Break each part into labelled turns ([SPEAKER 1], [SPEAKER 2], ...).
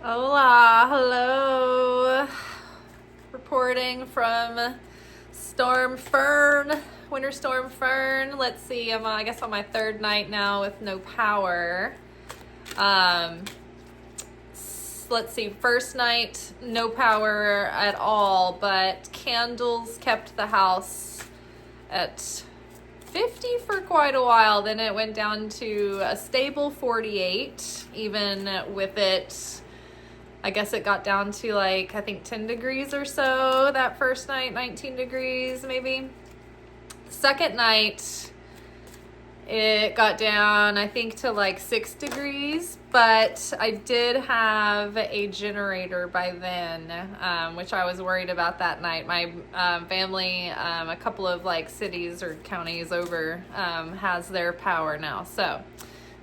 [SPEAKER 1] Hola, hello. Reporting from Storm Fern, Winter Storm Fern. Let's see, I guess on my third night now with no power. Let's see, first night, no power at all, but candles kept the house at 50 for quite a while. Then it went down to a stable 48, even with it. I guess it got down to I think 10 degrees or so that first night, 19 degrees maybe. The second night, it got down, I think, to 6 degrees, but I did have a generator by then, which I was worried about that night. My family, a couple of cities or counties over, has their power now, so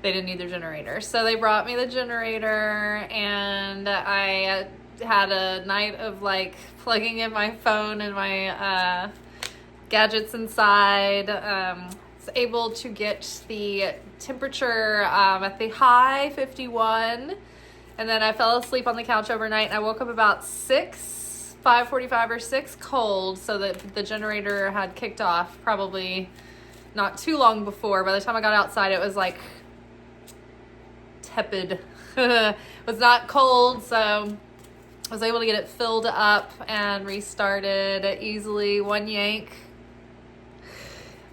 [SPEAKER 1] they didn't need their generator. So they brought me the generator, and I had a night of plugging in my phone and my gadgets inside. Was able to get the temperature at the high 51, and then I fell asleep on the couch overnight, and I woke up about 5:45 or 6 cold, so that the generator had kicked off probably not too long before. By the time I got outside, it was tepid. It was not cold, so I was able to get it filled up and restarted easily, one yank.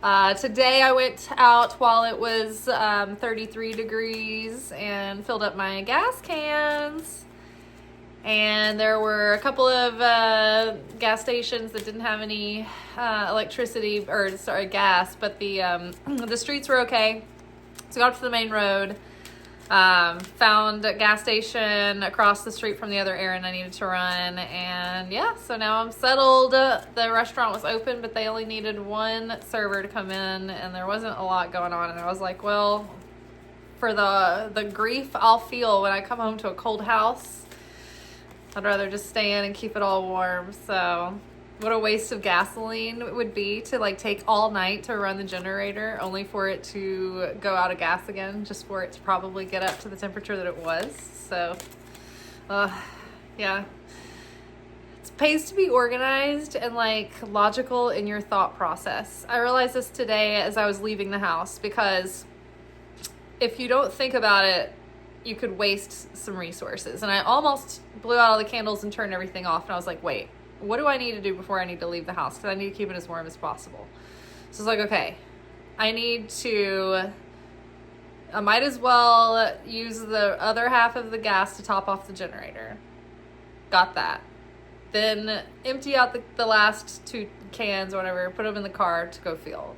[SPEAKER 1] Today I went out while it was 33 degrees and filled up my gas cans. And there were a couple of gas stations that didn't have any gas, but the streets were okay. So I got up to the main road. Found a gas station across the street from the other errand I needed to run, and yeah, so now I'm settled. The restaurant was open, but they only needed one server to come in, and there wasn't a lot going on, and I was like, well, for the grief I'll feel when I come home to a cold house, I'd rather just stay in and keep it all warm. So what a waste of gasoline it would be to take all night to run the generator, only for it to go out of gas again, just for it to probably get up to the temperature that it was. So, yeah. It pays to be organized and logical in your thought process. I realized this today as I was leaving the house, because if you don't think about it, you could waste some resources. And I almost blew out all the candles and turned everything off, and I was like, wait, what do I need to do before I need to leave the house? Because I need to keep it as warm as possible. So it's okay, I might as well use the other half of the gas to top off the generator. Got that. Then empty out the last 2 cans or whatever, put them in the car to go fill.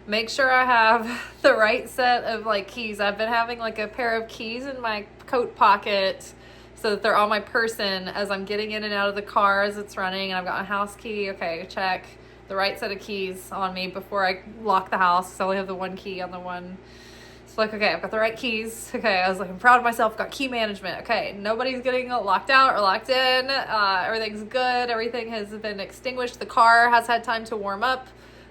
[SPEAKER 1] Make sure I have the right set of keys. I've been having a pair of keys in my coat pocket, so that they're on my person as I'm getting in and out of the car as it's running. And I've got a house key. Okay, check. The right set of keys on me before I lock the house, because I only have the one key on the one. So okay, I've got the right keys. Okay, I was I'm proud of myself. Got key management. Okay, nobody's getting locked out or locked in. Everything's good. Everything has been extinguished. The car has had time to warm up.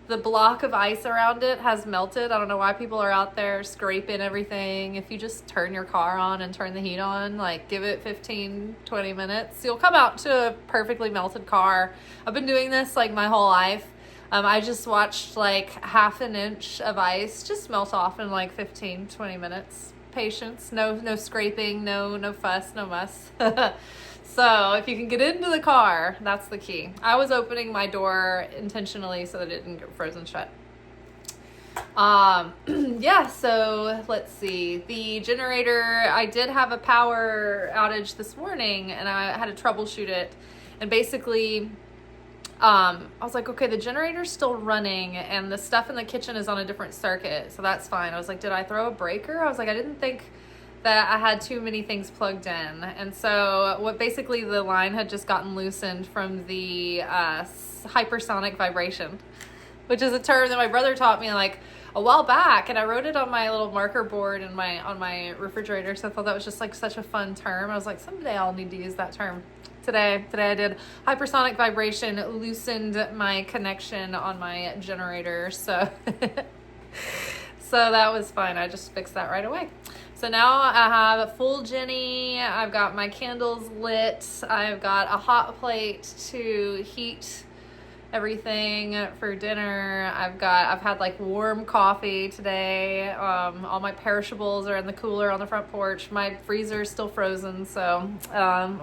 [SPEAKER 1] The block of ice around it has melted. I don't know why people are out there scraping everything. If you just turn your car on and turn the heat on, give it 15, 20 minutes, you'll come out to a perfectly melted car. I've been doing this my whole life. I just watched half an inch of ice just melt off in 15, 20 minutes. Patience, no scraping, no fuss, no muss. So if you can get into the car, that's the key. I was opening my door intentionally so that it didn't get frozen shut. Yeah, so let's see. The generator, I did have a power outage this morning, and I had to troubleshoot it. And basically, I was okay, the generator's still running, and the stuff in the kitchen is on a different circuit, so that's fine. I was did I throw a breaker? I was I didn't think that I had too many things plugged in. And so basically the line had just gotten loosened from the hypersonic vibration, which is a term that my brother taught me a while back, and I wrote it on my little marker board on my refrigerator. So I thought that was just such a fun term. I was someday I'll need to use that term. Today I did. Hypersonic vibration loosened my connection on my generator, so so that was fine. I just fixed that right away. So now I have a full Jenny. I've got my candles lit. I've got a hot plate to heat everything for dinner. I've had like warm coffee today. All my perishables are in the cooler on the front porch. My freezer is still frozen, so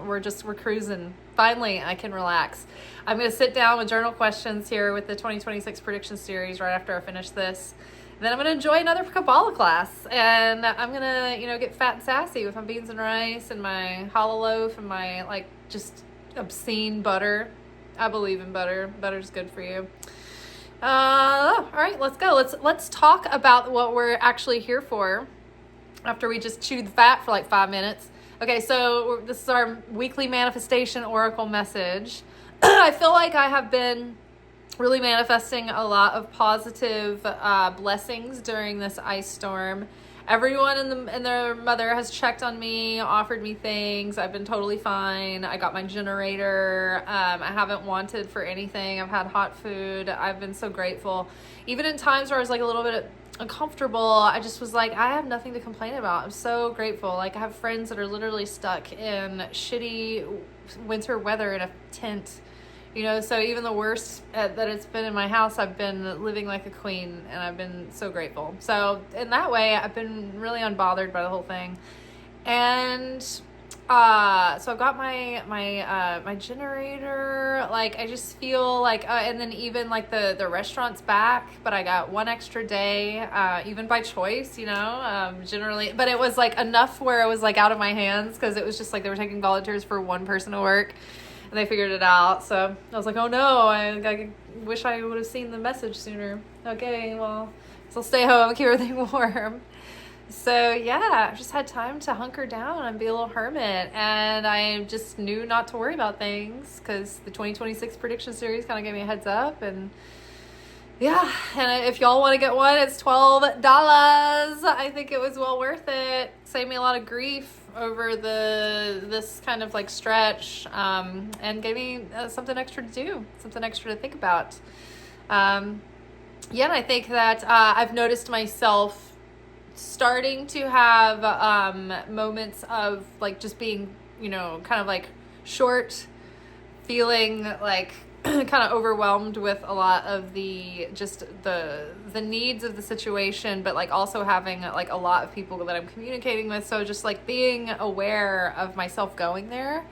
[SPEAKER 1] we're cruising. Finally, I can relax. I'm going to sit down with journal questions here with the 2026 prediction series right after I finish this. And then I'm going to enjoy another Kabbalah class, and I'm going to, get fat and sassy with my beans and rice and my hollow loaf and my like just obscene butter. I believe in butter. Butter's good for you. All right, let's go. Let's talk about what we're actually here for after we just chewed the fat for like 5 minutes. Okay, so this is our weekly manifestation oracle message. I feel like I have been really manifesting a lot of positive blessings during this ice storm. Everyone and their mother has checked on me, offered me things. I've been totally fine. I got my generator. I haven't wanted for anything. I've had hot food. I've been so grateful. Even in times where I was like a little bit uncomfortable, I just was like, I have nothing to complain about. I'm so grateful. Like, I have friends that are literally stuck in shitty winter weather in a tent. So even the worst that it's been in my house, I've been living like a queen, and I've been so grateful. So in that way, I've been really unbothered by the whole thing. And so I've got my generator. Like, I just feel like, and then even like the restaurant's back, but I got one extra day, even by choice, generally. But it was like enough where it was like out of my hands, because it was just like they were taking volunteers for one person to work. And they figured it out. So I was like, oh no, I wish I would have seen the message sooner. Okay, well, so I'll stay home, keep everything warm. So yeah, I just had time to hunker down and be a little hermit. And I just knew not to worry about things, because the 2026 prediction series kind of gave me a heads up. And yeah, and if y'all want to get one, it's $12. I think it was well worth it. Saved me a lot of grief over this kind of like stretch, and gave me something extra to do, something extra to think about. And I think that I've noticed myself starting to have moments of like just being, kind of like short, feeling like kind of overwhelmed with a lot of the needs of the situation, but like also having like a lot of people that I'm communicating with. So just like being aware of myself going there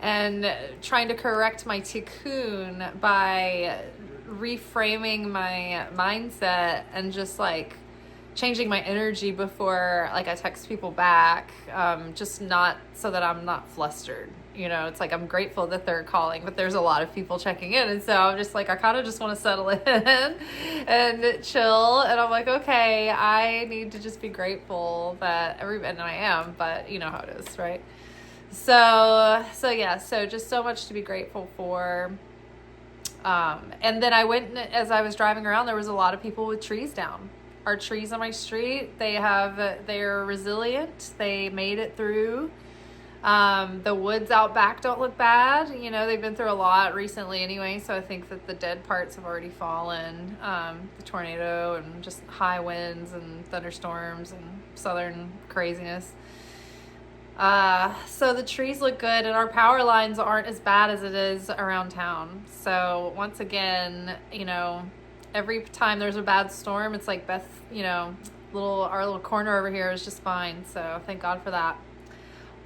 [SPEAKER 1] and trying to correct my tikkun by reframing my mindset and just like changing my energy before like I text people back, just not so that I'm not flustered. It's like I'm grateful that they're calling, but there's a lot of people checking in, and so I'm just like, I kind of just want to settle in and chill. And I'm like, okay, I need to just be grateful that and I am, but you know how it is, right? So just so much to be grateful for. And then I went, as I was driving around, there was a lot of people with trees down. Our trees on my street, they're resilient. They made it through. The woods out back don't look bad. They've been through a lot recently anyway, so I think that the dead parts have already fallen. The tornado and just high winds and thunderstorms and southern craziness. So the trees look good, and our power lines aren't as bad as it is around town. So once again, every time there's a bad storm, it's like Beth, our little corner over here is just fine. So thank God for that.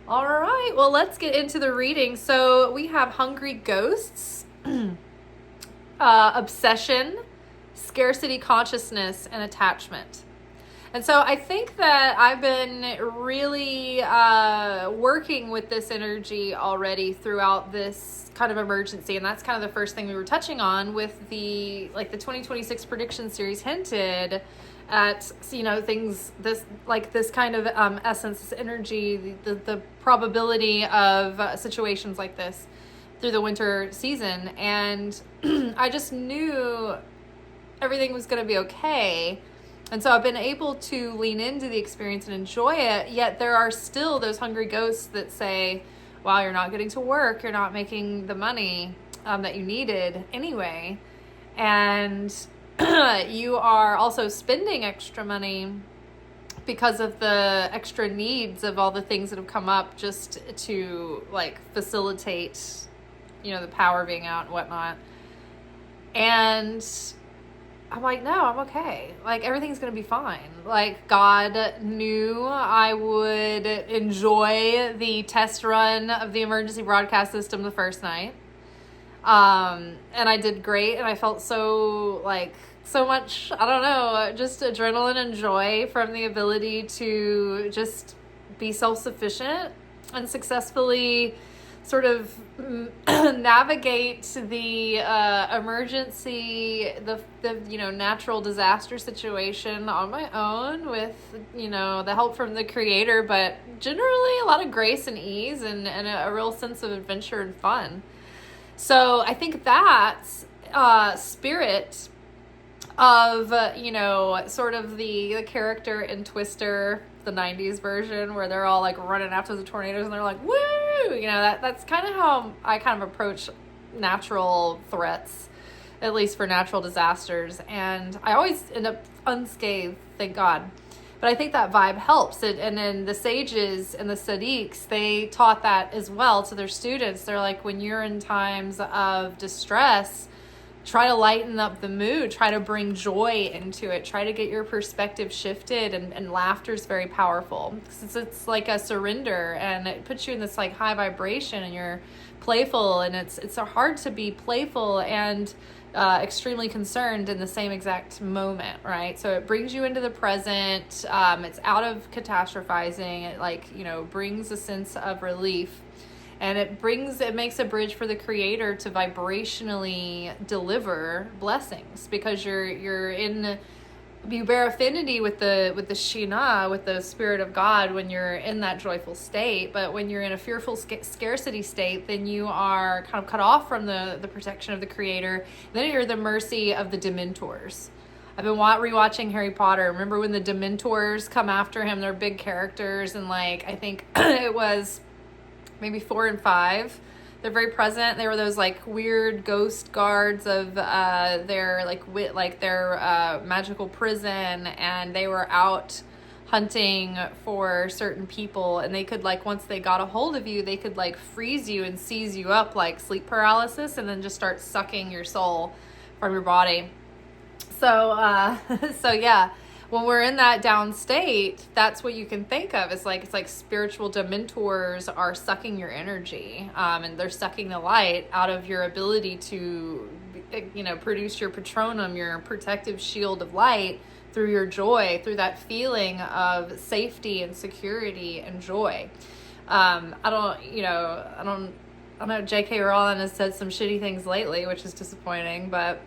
[SPEAKER 1] All right, well, let's get into the reading. So we have hungry ghosts, obsession, scarcity consciousness, and attachment. And so I think that I've been really working with this energy already throughout this kind of emergency. And that's kind of the first thing we were touching on with the 2026 prediction series hinted at, things, this kind of essence, this energy, the probability of situations like this through the winter season. And I just knew everything was going to be okay. And so I've been able to lean into the experience and enjoy it, yet there are still those hungry ghosts that say, wow, you're not getting to work, you're not making the money that you needed anyway. And you are also spending extra money because of the extra needs of all the things that have come up just to like facilitate, the power being out and whatnot. And I'm like, no, I'm okay. Like, everything's going to be fine. Like, God knew I would enjoy the test run of the emergency broadcast system the first night. And I did great, and I felt so much, I don't know, just adrenaline and joy from the ability to just be self-sufficient and successfully sort of navigate the emergency, the natural disaster situation on my own with, the help from the Creator, but generally a lot of grace and ease and a real sense of adventure and fun. So I think that spirit of, sort of the character in Twister, the 90s version, where they're all like running after the tornadoes and they're like, woo! That's kind of how I kind of approach natural threats, at least for natural disasters. And I always end up unscathed, thank God. But I think that vibe helps. And then the sages and the Sadiqs, they taught that as well to their students. They're like, when you're in times of distress, try to lighten up the mood, try to bring joy into it, try to get your perspective shifted, and laughter is very powerful. It's like a surrender, and it puts you in this like high vibration, and you're playful, and it's hard to be playful and extremely concerned in the same exact moment, right? So it brings you into the present. It's out of catastrophizing. It brings a sense of relief. And it makes a bridge for the Creator to vibrationally deliver blessings, because you bear affinity with the Shina, with the Spirit of God, when you're in that joyful state. But when you're in a fearful scarcity state, then you are kind of cut off from the protection of the Creator. Then you're at the mercy of the Dementors. I've been rewatching Harry Potter. Remember when the Dementors come after him? They're big characters, and I think it was maybe 4 and 5. They're very present. They were those weird ghost guards of their magical prison, and they were out hunting for certain people, and they could once they got a hold of you, they could freeze you and seize you up like sleep paralysis, and then just start sucking your soul from your body. So yeah. When we're in that down state, that's what you can think of. It's like spiritual dementors are sucking your energy, and they're sucking the light out of your ability to, produce your patronum, your protective shield of light through your joy, through that feeling of safety and security and joy. I know J.K. Rowling has said some shitty things lately, which is disappointing, but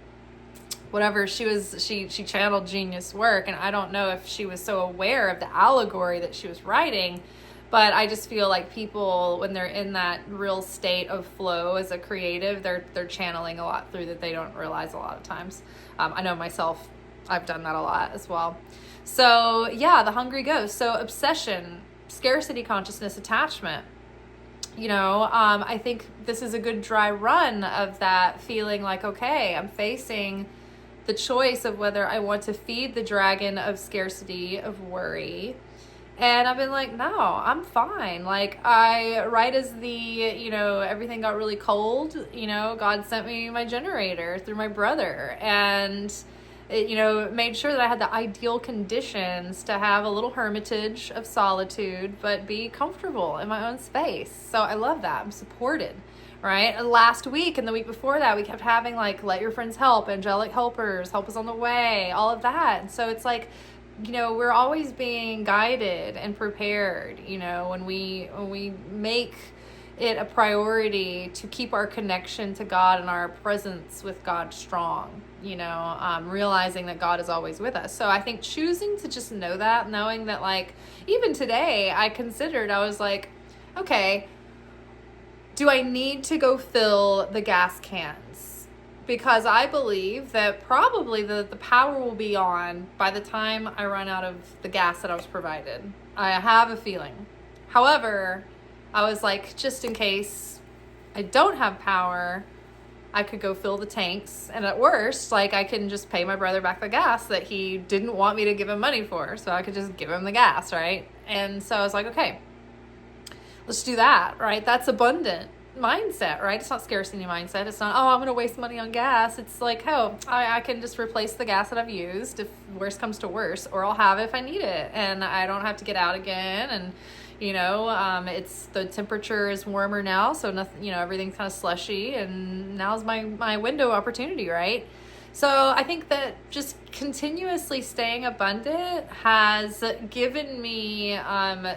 [SPEAKER 1] whatever, she channeled genius work, and I don't know if she was so aware of the allegory that she was writing, but I just feel like people, when they're in that real state of flow as a creative, they're channeling a lot through that they don't realize a lot of times. I know myself, I've done that a lot as well. So yeah, the hungry ghost. So obsession, scarcity consciousness, attachment. I think this is a good dry run of that feeling like, okay, I'm facing the choice of whether I want to feed the dragon of scarcity, of worry. And I've been like, no, I'm fine. Right as everything got really cold, God sent me my generator through my brother. And it, made sure that I had the ideal conditions to have a little hermitage of solitude, but be comfortable in my own space. So I love that. I'm supported. Right? And last week and the week before that, we kept having let your friends help, angelic helpers, help us on the way, all of that. And so it's we're always being guided and prepared, when we make it a priority to keep our connection to God and our presence with God strong, realizing that God is always with us. So I think choosing to just know that, knowing that even today I was like, okay, do I need to go fill the gas cans? Because I believe that probably the power will be on by the time I run out of the gas that I was provided. I have a feeling. However, I was like, just in case I don't have power, I could go fill the tanks, and at worst, like, I can just pay my brother back the gas that he didn't want me to give him money for, so I could just give him the gas, right? And so I was like, okay, let's do that, right? That's abundant mindset, right? It's not scarcity mindset. It's not, oh, I'm going to waste money on gas. It's like, oh, I can just replace the gas that I've used if worse comes to worse, or I'll have it if I need it, and I don't have to get out again. And it's the temperature is warmer now, so nothing, everything's kind of slushy, and now's my window opportunity, right? So I think that just continuously staying abundant has given me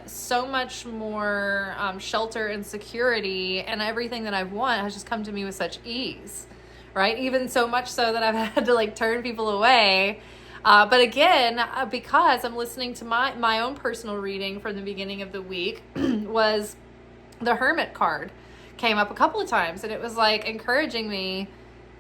[SPEAKER 1] so much more shelter and security, and everything that I've wanted has just come to me with such ease, right? Even so much so that I've had to like turn people away. But again, because I'm listening to my own personal reading from the beginning of the week, was the Hermit card came up a couple of times, and it was like encouraging me,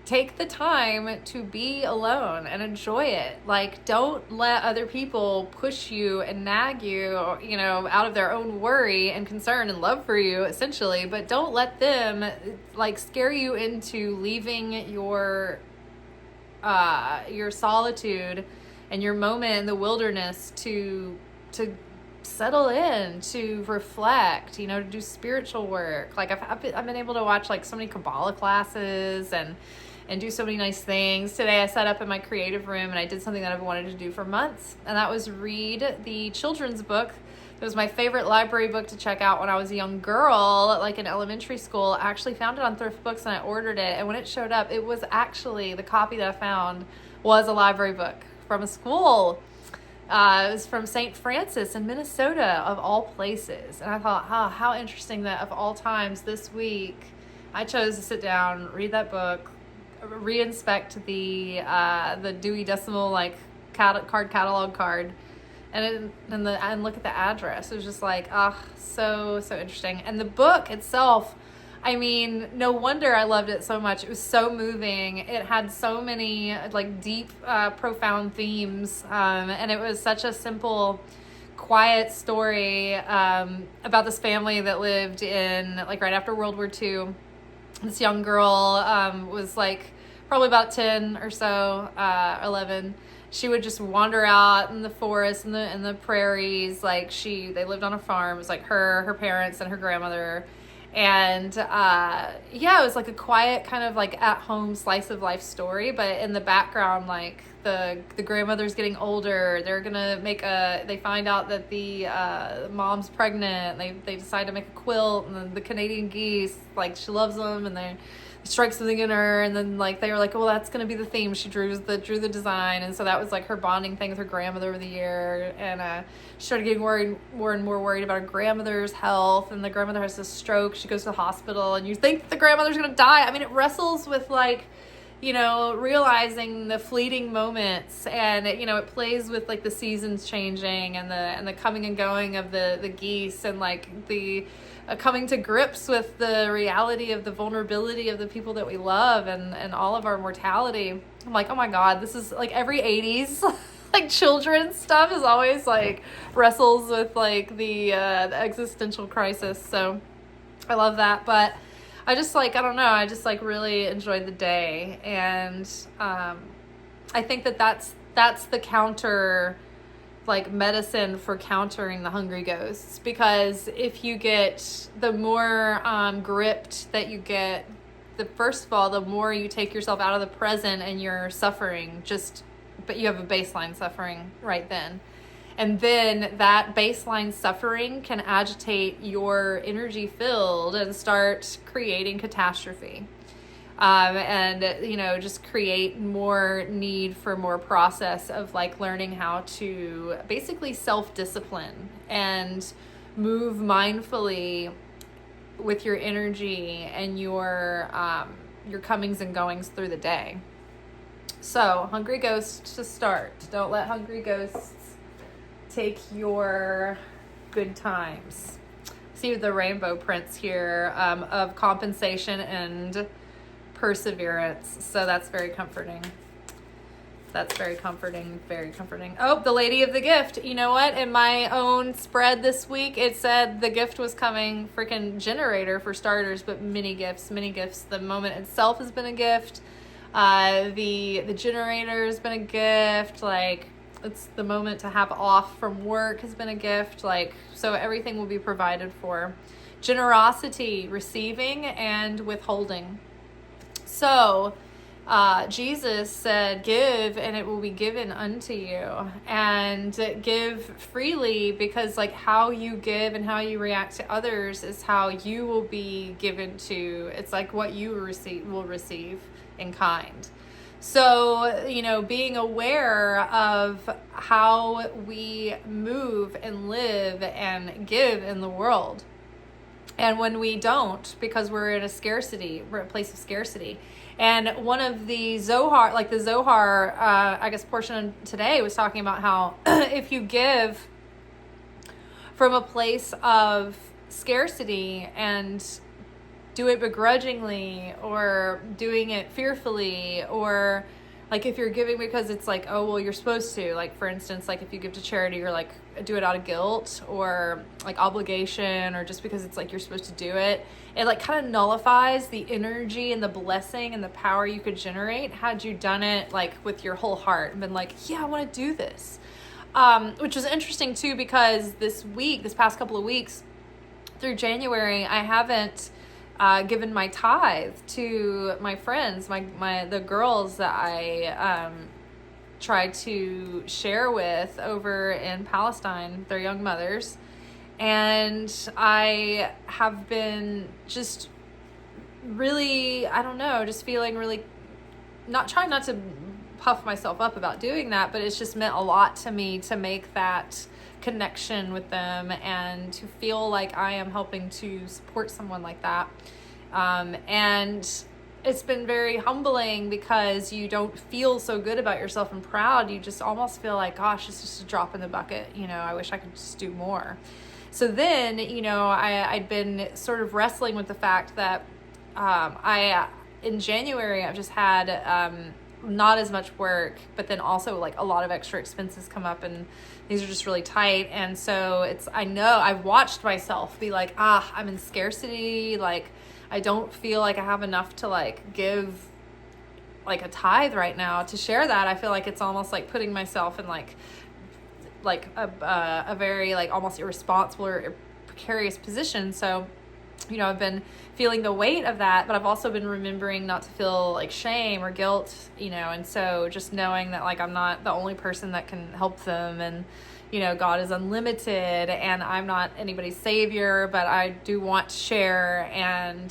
[SPEAKER 1] take the time to be alone and enjoy it. Like, don't let other people push you and nag you, out of their own worry and concern and love for you, essentially, but don't let them like scare you into leaving your solitude and your moment in the wilderness to settle in, to reflect, to do spiritual work. Like I've been able to watch like so many Kabbalah classes and do so many nice things. Today I sat up in my creative room and I did something that I've wanted to do for months, and that was read the children's book. It was my favorite library book to check out when I was a young girl, like in elementary school. I actually found it on Thrift Books and I ordered it. And when it showed up, it was actually, the copy that I found was a library book from a school. It was from St. Francis in Minnesota, of all places. And I thought, how interesting that of all times this week, I chose to sit down, read that book, re-inspect the Dewey Decimal card catalog card, and look at the address. It was just like, so interesting. And the book itself, I mean, no wonder I loved it so much. It was so moving. It had so many like deep, profound themes, and it was such a simple, quiet story about this family that lived in like right after World War II. This young girl was like probably about 10 or so, 11. She would just wander out in the forest and the prairies. Like they lived on a farm. It was like her parents and her grandmother. And it was like a quiet kind of like at home slice of life story. But in the background, like the grandmother's getting older. They're gonna they find out that the mom's pregnant. They decide to make a quilt, and then the Canadian geese, like she loves them, and they strike something in her, and then like they were like, well, that's gonna be the theme. She drew the design, and so that was like her bonding thing with her grandmother over the year. And she started getting more and more worried about her grandmother's health, and the grandmother has this stroke. She goes to the hospital, and you think the grandmother's gonna die. I mean, it wrestles with like, realizing the fleeting moments, and it plays with like the seasons changing and the coming and going of the geese, and like the coming to grips with the reality of the vulnerability of the people that we love, and all of our mortality. I'm like, oh my God, this is like every 80s like children's stuff is always like wrestles with like the existential crisis. So I love that. But I just like, I don't know, I just like really enjoyed the day. And I think that's the counter, like medicine for countering the hungry ghosts. Because if you get, the more gripped that you get, first of all, the more you take yourself out of the present and you're suffering, but you have a baseline suffering right then. And then that baseline suffering can agitate your energy field and start creating catastrophe. And, just create more need for more process of like learning how to basically self-discipline and move mindfully with your energy and your comings and goings through the day. So, hungry ghosts to start. Don't let hungry ghosts take your good times. See the rainbow prints here of compensation and perseverance. So that's very comforting. That's very comforting, very comforting. Oh, the lady of the gift. You know what? In my own spread this week, it said the gift was coming, freaking generator for starters, but mini gifts. The moment itself has been a gift. The generator has been a gift. Like, it's the moment to have off from work has been a gift. Like, so everything will be provided for. Generosity, receiving and withholding. So, Jesus said, give and it will be given unto you, and give freely, because like how you give and how you react to others is how you will be given to. It's like what you will receive in kind. So, being aware of how we move and live and give in the world. And when we don't, because we're in a place of scarcity. And one of the Zohar, I guess portion today was talking about how if you give from a place of scarcity and do it begrudgingly or doing it fearfully, or like if you're giving because it's like, oh, well, you're supposed to, like, for instance, like if you give to charity or like do it out of guilt or like obligation, or just because it's like you're supposed to do it, it like kind of nullifies the energy and the blessing and the power you could generate had you done it like with your whole heart and been like, yeah, I want to do this. Which was interesting too, because this past couple of weeks through January, I haven't given my tithe to my friends, the girls that I tried to share with over in Palestine, their young mothers. And I have been just really, I don't know, just feeling really, trying not to puff myself up about doing that, but it's just meant a lot to me to make that connection with them and to feel like I am helping to support someone like that. And it's been very humbling because you don't feel so good about yourself and proud. You just almost feel like, gosh, it's just a drop in the bucket. I wish I could just do more. So then, I'd been sort of wrestling with the fact that in January, I've just had not as much work, but then also like a lot of extra expenses come up, and these are just really tight. And so I know I've watched myself be like, I'm in scarcity. Like, I don't feel like I have enough to like give like a tithe right now to share that. I feel like it's almost like putting myself in like a very like almost irresponsible or precarious position. So, I've been feeling the weight of that, but I've also been remembering not to feel like shame or guilt, and so just knowing that like I'm not the only person that can help them, and God is unlimited, and I'm not anybody's savior, but I do want to share, and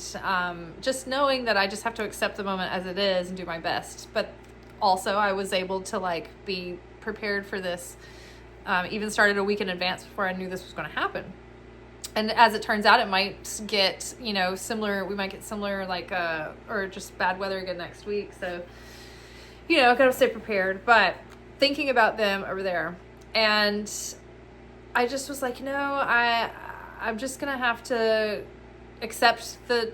[SPEAKER 1] just knowing that I just have to accept the moment as it is and do my best. But also I was able to like be prepared for this, even started a week in advance before I knew this was going to happen. And as it turns out, it might get, similar, we might get similar, like, or just bad weather again next week. So, I've got to stay prepared. But thinking about them over there, and I just was like, I'm just going to have to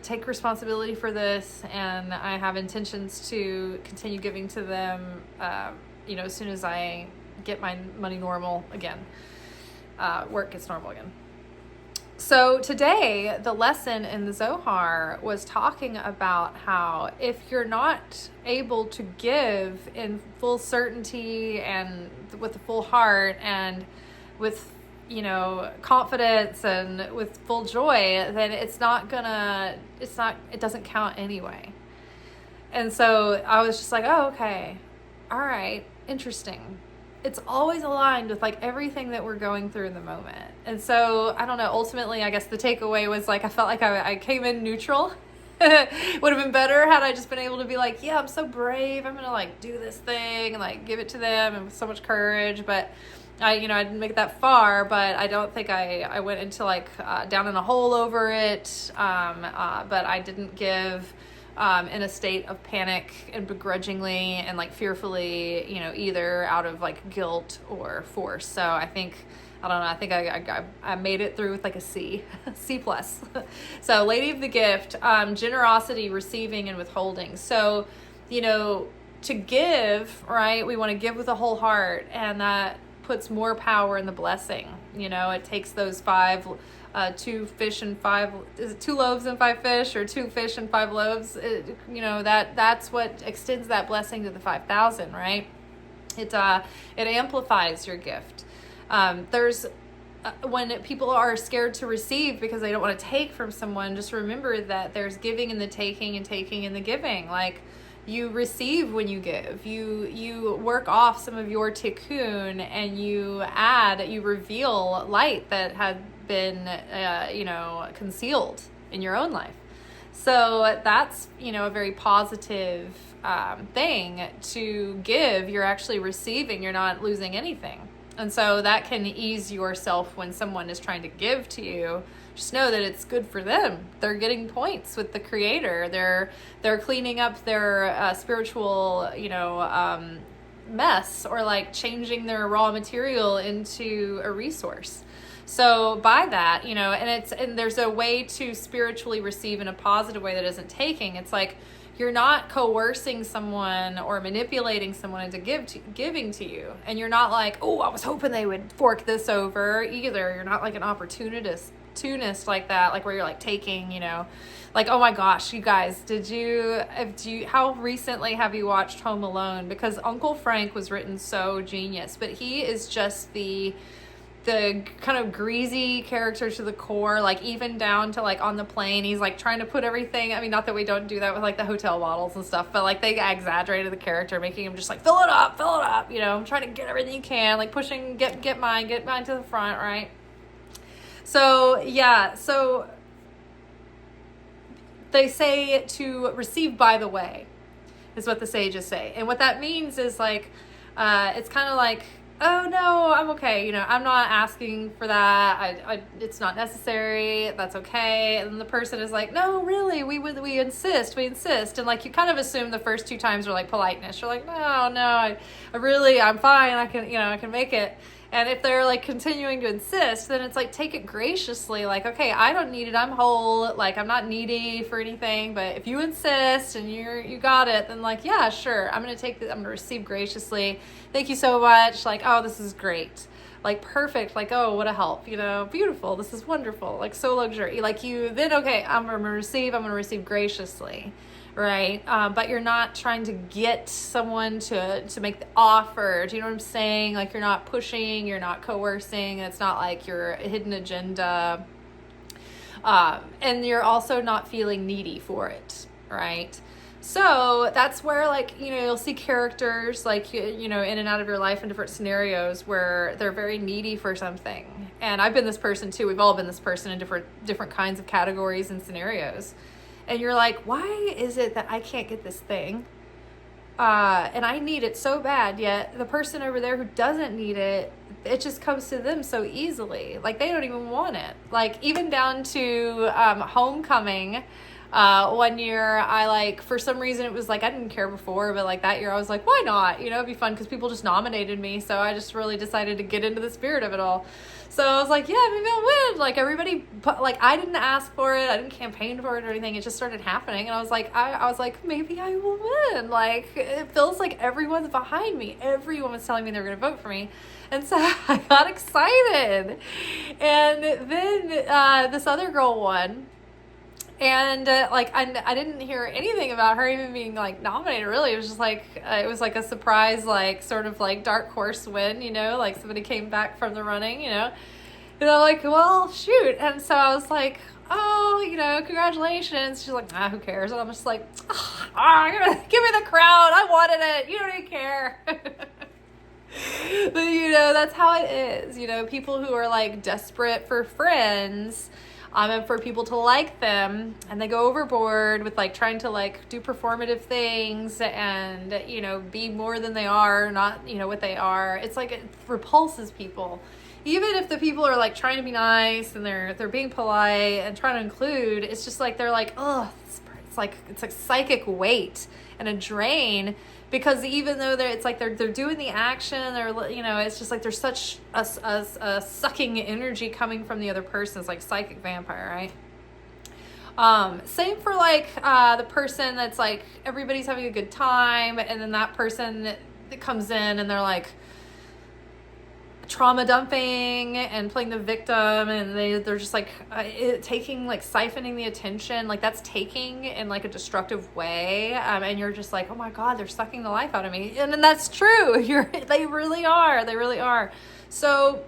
[SPEAKER 1] take responsibility for this. And I have intentions to continue giving to them, as soon as I get my money normal again, work gets normal again. So today, the lesson in the Zohar was talking about how if you're not able to give in full certainty and with a full heart and with, confidence and with full joy, then it doesn't count anyway. And so I was just like, oh, okay. All right. Interesting. It's always aligned with like everything that we're going through in the moment. And so, I don't know, ultimately, I guess the takeaway was like, I felt like I came in neutral. Would have been better had I just been able to be like, yeah, I'm so brave. I'm going to like do this thing and like give it to them, and with so much courage. But I didn't make it that far, but I don't think I went into like down in a hole over it. But I didn't give in a state of panic and begrudgingly and like fearfully, either out of like guilt or force. So I think I made it through with like a C plus. So Lady of the Gift, generosity, receiving and withholding. So, to give, right, we want to give with a whole heart, and that puts more power in the blessing. You know, it takes those 2 fish and 5, is it 2 loaves and 5 fish, or 2 fish and 5 loaves? You know, that's what extends that blessing to the 5,000, right? It amplifies your gift. When people are scared to receive because they don't want to take from someone, just remember that there's giving in the taking and taking in the giving. Like, you receive when you give. You work off some of your tikkun, and you reveal light that had been concealed in your own life. So that's, a very positive thing to give. You're actually receiving. You're not losing anything. And so that can ease yourself when someone is trying to give to you. Just know that it's good for them. They're getting points with the Creator. They're cleaning up their spiritual, mess, or like changing their raw material into a resource. So by that, and there's a way to spiritually receive in a positive way that isn't taking. It's like, you're not coercing someone or manipulating someone into giving to you. And you're not like, oh, I was hoping they would fork this over either. You're not like an opportunist like that, like where you're like taking, like, oh my gosh, you guys, how recently have you watched Home Alone? Because Uncle Frank was written so genius, but he is just the kind of greasy character to the core, like even down to like on the plane, he's like trying to put everything. I mean, not that we don't do that with like the hotel bottles and stuff, but like they exaggerated the character, making him just like fill it up, trying to get everything you can, like pushing, get mine to the front, right? So yeah, so they say to receive by the way, is what the sages say, and what that means is like, it's kind of like, oh no, I'm okay. I'm not asking for that. It's not necessary. That's okay. And the person is like, no, really, we insist. And like, you kind of assume the first 2 times are like politeness. You're like, no, I'm fine. I can make it. And if they're like continuing to insist, then it's like, take it graciously. Like, okay, I don't need it. I'm whole. Like, I'm not needy for anything. But if you insist and you got it, then like, yeah, sure. I'm going to take this. I'm going to receive graciously. Thank you so much. Like, oh, this is great. Like, perfect. Like, oh, what a help. Beautiful. This is wonderful. Like, so luxury. Like, okay, I'm going to receive graciously. Right. But you're not trying to get someone to make the offer. Do you know what I'm saying? Like, you're not pushing, you're not coercing. It's not like your hidden agenda. And you're also not feeling needy for it. Right. So that's where, like, you'll see characters like, in and out of your life in different scenarios where they're very needy for something. And I've been this person too. We've all been this person in different kinds of categories and scenarios. And you're like, why is it that I can't get this thing? And I need it so bad, yet the person over there who doesn't need it, it just comes to them so easily. Like, they don't even want it. Like, even down to homecoming. One year, for some reason, it was like, I didn't care before, but like that year I was like, why not? It'd be fun because people just nominated me. So I just really decided to get into the spirit of it all. So I was like, yeah, maybe I'll win. Like, everybody, I didn't ask for it. I didn't campaign for it or anything. It just started happening. And I was like, maybe I will win. Like, it feels like everyone's behind me. Everyone was telling me they were going to vote for me. And so I got excited. And then this other girl won. And I didn't hear anything about her even being like nominated. Really, it was just like it was like a surprise, like sort of like dark horse win, like somebody came back from the running, and I'm like, well, shoot. And so I was like, oh, congratulations. She's like, who cares? And I'm just like, give me the crown. I wanted it. You don't even care. But that's how it is. People who are like desperate for friends. And for people to like them, and they go overboard with like trying to like do performative things and be more than they are, not what they are. It's like it repulses people, even if the people are like trying to be nice and they're being polite and trying to include. It's just like they're like, it's like psychic weight and a drain. Because even though they're doing the action, it's just like there's such a sucking energy coming from the other person. It's like psychic vampire, right? Same for like the person that's like everybody's having a good time, and then that person that comes in and they're like trauma dumping and playing the victim, and they're just like taking, like siphoning the attention, like that's taking in like a destructive way, and you're just like, oh my god, they're sucking the life out of me. And then that's true. They really are. So,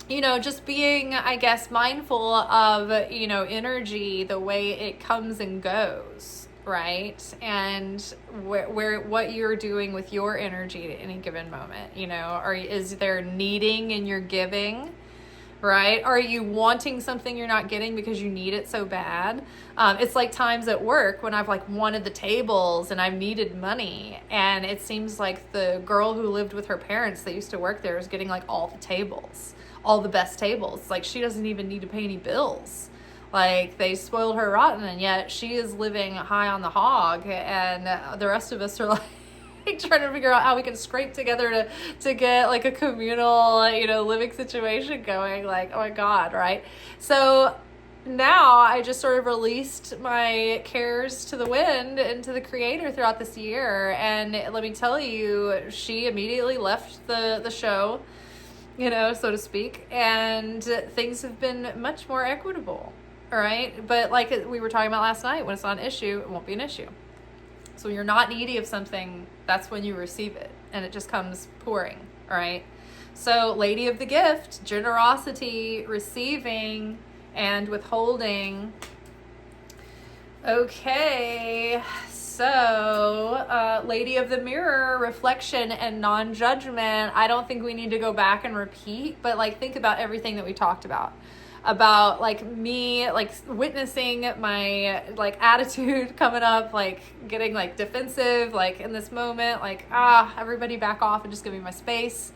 [SPEAKER 1] you know, just being, I guess, mindful of, you know, energy, the way it comes and goes, right? And where what you're doing with your energy at any given moment, you know, is there needing in your giving, right? Are you wanting something you're not getting because you need it so bad? It's like times at work when I've like wanted the tables and I've needed money, and it seems like the girl who lived with her parents that used to work there is getting like all the tables, all the best tables. Like she doesn't even need to pay any bills. Like they spoiled her rotten, and yet she is living high on the hog, and the rest of us are like trying to figure out how we can scrape together to get like a communal, you know, living situation going. Like, oh my god, right? So now I just sort of released my cares to the wind and to the creator throughout this year, and let me tell you, she immediately left the show, you know, so to speak, and things have been much more equitable. All right. But like we were talking about last night, when it's not an issue, it won't be an issue. So when you're not needy of something, that's when you receive it, and it just comes pouring. All right. So Lady of the Gift, generosity, receiving, and withholding. Okay. So, Lady of the Mirror, reflection and non-judgment. I don't think we need to go back and repeat, but like think about everything that we talked about like me, like witnessing my like attitude coming up, like getting like defensive, like in this moment, like, everybody back off and just give me my space.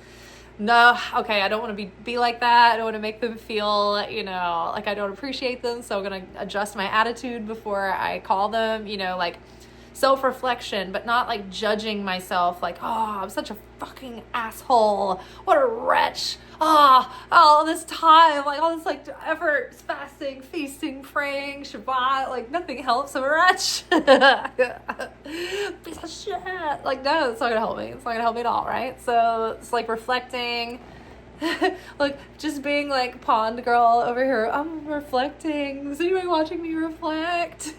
[SPEAKER 1] No, okay, I don't want to be like that. I don't want to make them feel, you know, like I don't appreciate them. So I'm going to adjust my attitude before I call them, you know, like self-reflection, but not like judging myself like, oh, I'm such a fucking asshole. What a wretch. All this time, like all this like effort, fasting, feasting, praying, Shabbat, like nothing helps. I'm a wretch. Piece of shit. Like, no, it's not gonna help me. It's not gonna help me at all, right? So it's like reflecting, like just being like pond girl over here. I'm reflecting. Is anybody watching me reflect?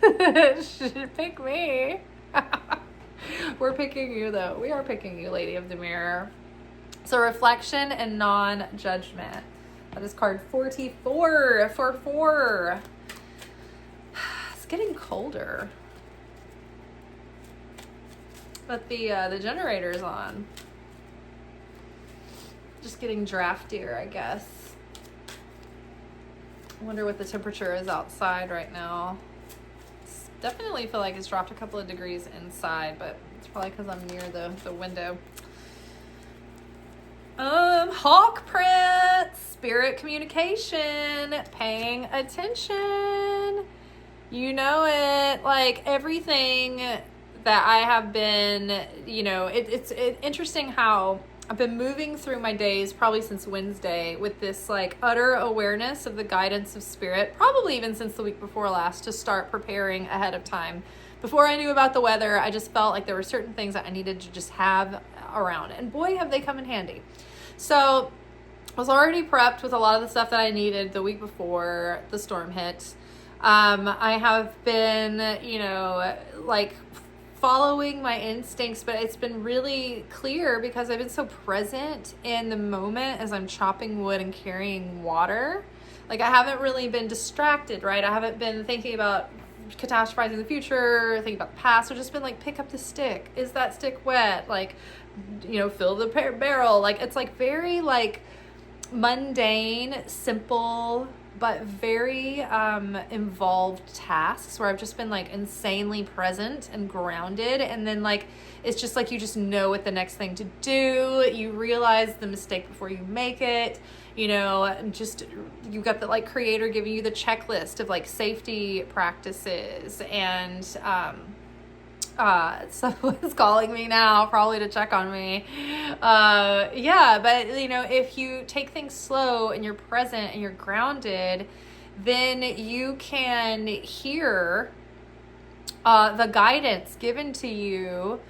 [SPEAKER 1] Pick me. We're picking you though. We are picking you, Lady of the Mirror. So reflection and non-judgment. That is card 44 for 4. It's getting colder, but the generator's on. Just getting draftier, I guess. I wonder what the temperature is outside right now. It's definitely feel like it's dropped a couple of degrees inside, but it's probably because I'm near the window. Hawk print, spirit communication, paying attention. You know it, like everything that I have been, you know, it's interesting how I've been moving through my days probably since Wednesday with this like utter awareness of the guidance of spirit, probably even since the week before last, to start preparing ahead of time. Before I knew about the weather, I just felt like there were certain things that I needed to just have around, and boy, have they come in handy. So I was already prepped with a lot of the stuff that I needed the week before the storm hit. I have been, you know, like following my instincts, but it's been really clear because I've been so present in the moment as I'm chopping wood and carrying water. Like I haven't really been distracted, right? I haven't been thinking about catastrophizing the future, thinking about the past. I've just been like, pick up the stick. Is that stick wet? Like, you know, fill the barrel. Like, it's like very like mundane, simple, but very involved tasks where I've just been like insanely present and grounded. And then like, it's just like, you just know what the next thing to do. You realize the mistake before you make it, you know, just, you got the like creator giving you the checklist of like safety practices. And someone's calling me now, probably to check on me. Yeah, but you know, if you take things slow and you're present and you're grounded, then you can hear the guidance given to you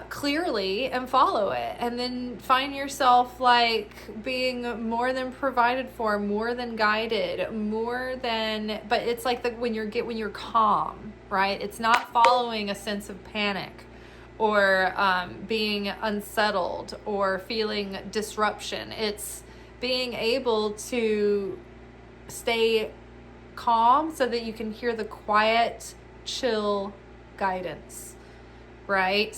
[SPEAKER 1] clearly and follow it, and then find yourself like being more than provided for, more than guided, more than, but it's like when you're calm, right? It's not following a sense of panic or being unsettled or feeling disruption. It's being able to stay calm so that you can hear the quiet, chill guidance. Right?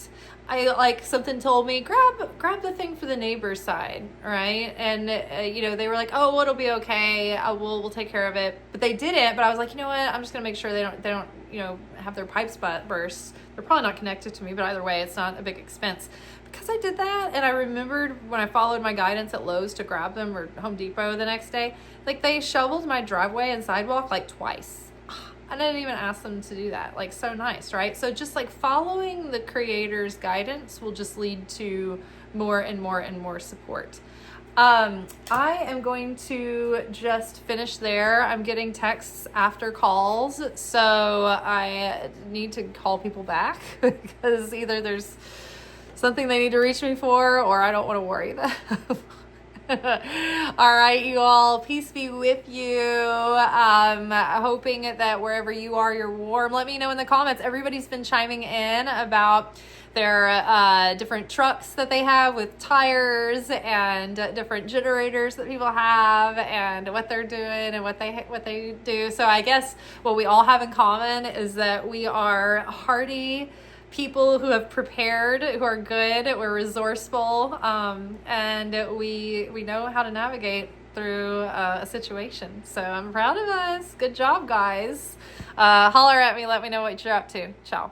[SPEAKER 1] I like something told me, grab the thing for the neighbor's side, right? And they were like, oh, well, it'll be okay. We'll take care of it. But they didn't. But I was like, you know what? I'm just gonna make sure they don't have their pipes burst. They're probably not connected to me, but either way, it's not a big expense. Because I did that, and I remembered when I followed my guidance at Lowe's to grab them, or Home Depot the next day, like they shoveled my driveway and sidewalk like twice. I didn't even ask them to do that. Like, so nice, right? So just like following the creator's guidance will just lead to more and more and more support. I am going to just finish there. I'm getting texts after calls, so I need to call people back because either there's something they need to reach me for, or I don't want to worry them. All right, you all, peace be with you. Hoping that wherever you are, you're warm. Let me know in the comments. Everybody's been chiming in about their different trucks that they have with tires, and different generators that people have, and what they're doing and what they do. So I guess what we all have in common is that we are hardy people who have prepared, who are good, we're resourceful, and we know how to navigate through a situation. So I'm proud of us. Good job, guys. Holler at me. Let me know what you're up to. Ciao.